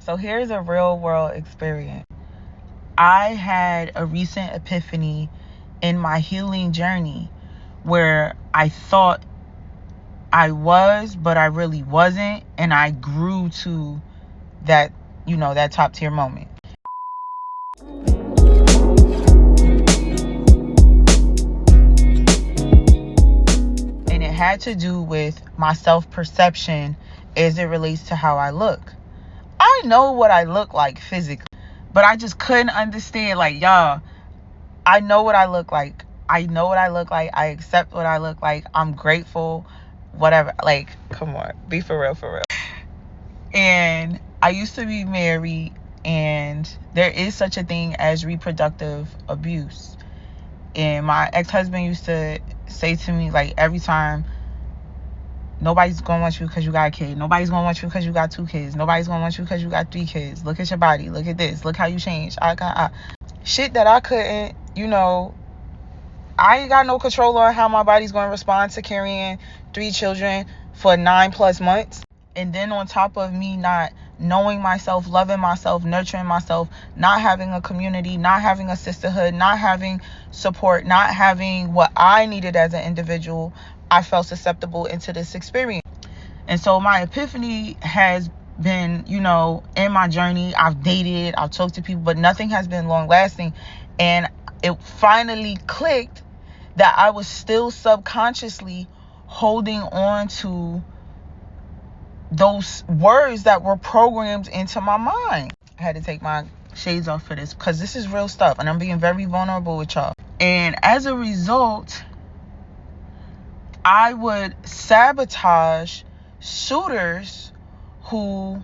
So here's a real world experience. I had a recent epiphany in my healing journey where I thought I was, but I really wasn't. And I grew to that, that top tier moment. And it had to do with my self-perception as it relates to how I look. I know what I look like physically, but I just couldn't understand, like, y'all, I know what I look like. I know what I look like. I accept what I look like. I'm grateful, whatever. Like, come on, be for real, for real. And I used to be married, and there is such a thing as reproductive abuse. And my ex-husband used to say to me, like, every time, nobody's gonna want you because you got a kid. Nobody's gonna want you because you got 2 kids. Nobody's gonna want you because you got 3 kids. Look at your body. Look at this. Look how you changed. Shit that I couldn't, I ain't got no control on how my body's going to respond to carrying 3 children for 9+ months. And then on top of me not knowing myself, loving myself, nurturing myself, not having a community, not having a sisterhood, not having support, not having what I needed as an individual, I felt susceptible into this experience. And so my epiphany has been, in my journey. I've dated, I've talked to people, but nothing has been long lasting. And it finally clicked that I was still subconsciously holding on to those words that were programmed into my mind. I had to take my shades off for this because this is real stuff, and I'm being very vulnerable with y'all. And as a result, I would sabotage suitors who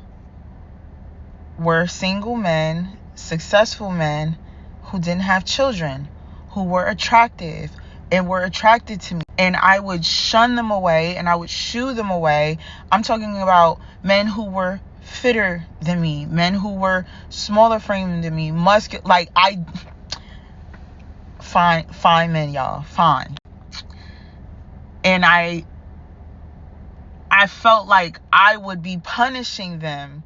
were single men, successful men, who didn't have children, who were attractive and were attracted to me. And I would shun them away and I would shoo them away. I'm talking about men who were fitter than me, men who were smaller framed than me, fine men, y'all, fine. And I felt like I would be punishing them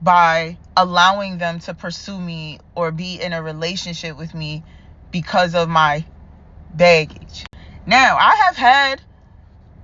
by allowing them to pursue me or be in a relationship with me because of my baggage. Now, I have had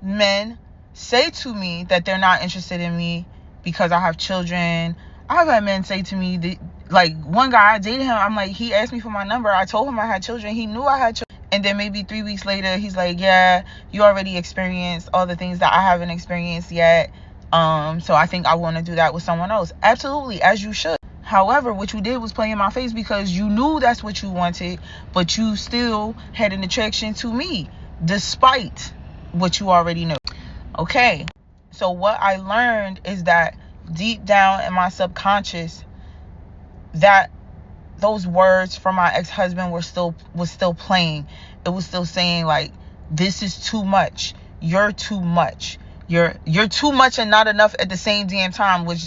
men say to me that they're not interested in me because I have children. I have had men say to me that, like, one guy, I dated him, I'm like, he asked me for my number, I told him I had children, he knew I had children, and then maybe 3 weeks later, he's like, yeah, you already experienced all the things that I haven't experienced yet, so I think I want to do that with someone else. Absolutely, as you should. However, what you did was play in my face because you knew that's what you wanted, but you still had an attraction to me, despite what you already knew. Okay, so what I learned is that deep down in my subconscious, that those words from my ex-husband was still playing. It was still saying, like, this is too much. You're too much. You're too much and not enough at the same damn time, which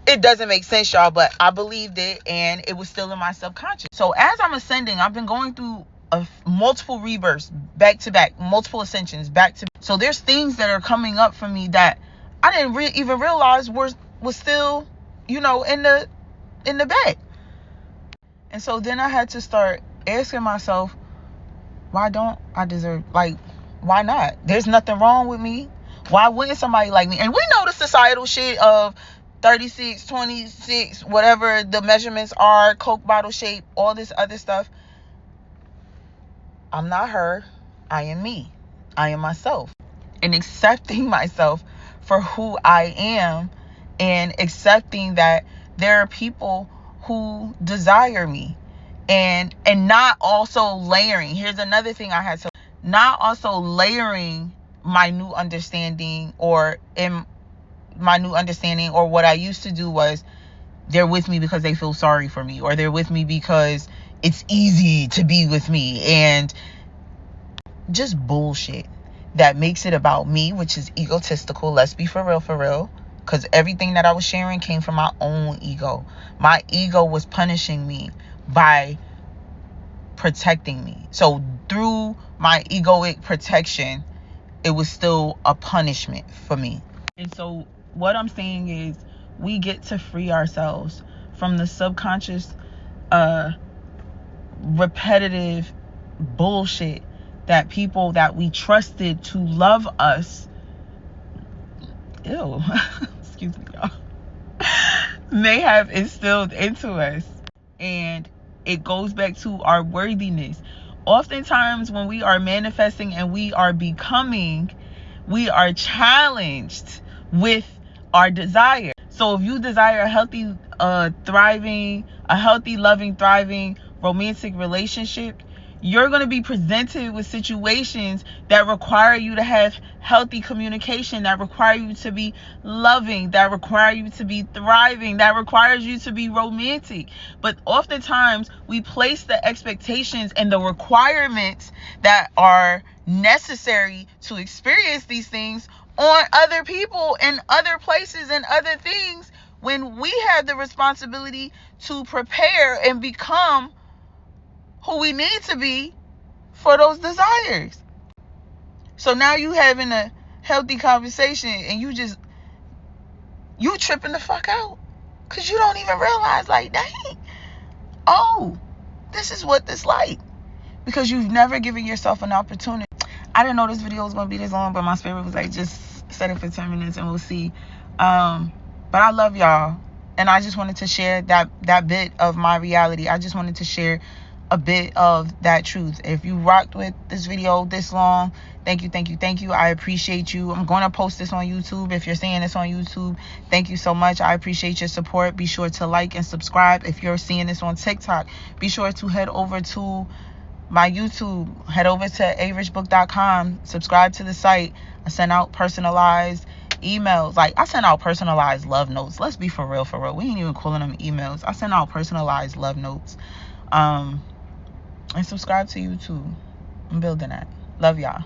it doesn't make sense, y'all, but I believed it and it was still in my subconscious. So as I'm ascending, I've been going through multiple rebirths, back to back, multiple ascensions, back to back. So there's things that are coming up for me that I didn't even realize was still, in the bag. And so then I had to start asking myself, why don't I deserve, like, why not? There's nothing wrong with me. Why wouldn't somebody like me? And we know the societal shit of 36, 26, whatever the measurements are, Coke bottle shape, all this other stuff. I'm not her. I am me. I am myself. And accepting myself for who I am, and accepting that there are people who desire me, and not also layering. Here's another thing I had to, not also layering my new understanding, or what I used to do was, they're with me because they feel sorry for me, or they're with me because it's easy to be with me, and just bullshit that makes it about me, which is egotistical. Let's be for real, because everything that I was sharing came from my own ego. My ego was punishing me by protecting me. So through my egoic protection, it was still a punishment for me. And so what I'm saying is, we get to free ourselves from the subconscious repetitive bullshit that people that we trusted to love us, excuse me, y'all, may have instilled into us. And it goes back to our worthiness. Oftentimes when we are manifesting and we are becoming, we are challenged with our desire. So if you desire a healthy, thriving, loving, thriving romantic relationship, you're going to be presented with situations that require you to have healthy communication, that require you to be loving, that require you to be thriving, that requires you to be romantic. But oftentimes we place the expectations and the requirements that are necessary to experience these things on other people and other places and other things, when we have the responsibility to prepare and become who we need to be for those desires. So now you having a healthy conversation and you tripping the fuck out because you don't even realize, like, dang, oh, this is what this like, because you've never given yourself an opportunity. I didn't know this video was going to be this long, but my spirit was like, just set it for 10 minutes and we'll see. But I love y'all, and I just wanted to share that bit of my reality. I just wanted to share a bit of that truth. If you rocked with this video this long, thank you. I appreciate you. I'm going to post this on YouTube. If you're seeing this on YouTube, thank you so much. I appreciate your support. Be sure to like and subscribe. If you're seeing this on TikTok, be sure to head over to my YouTube, head over to arichbook.com, subscribe to the site. I send out personalized emails. Like, I send out personalized love notes. Let's be for real. We ain't even calling them emails. I send out personalized love notes. And subscribe to YouTube. I'm building that. Love y'all.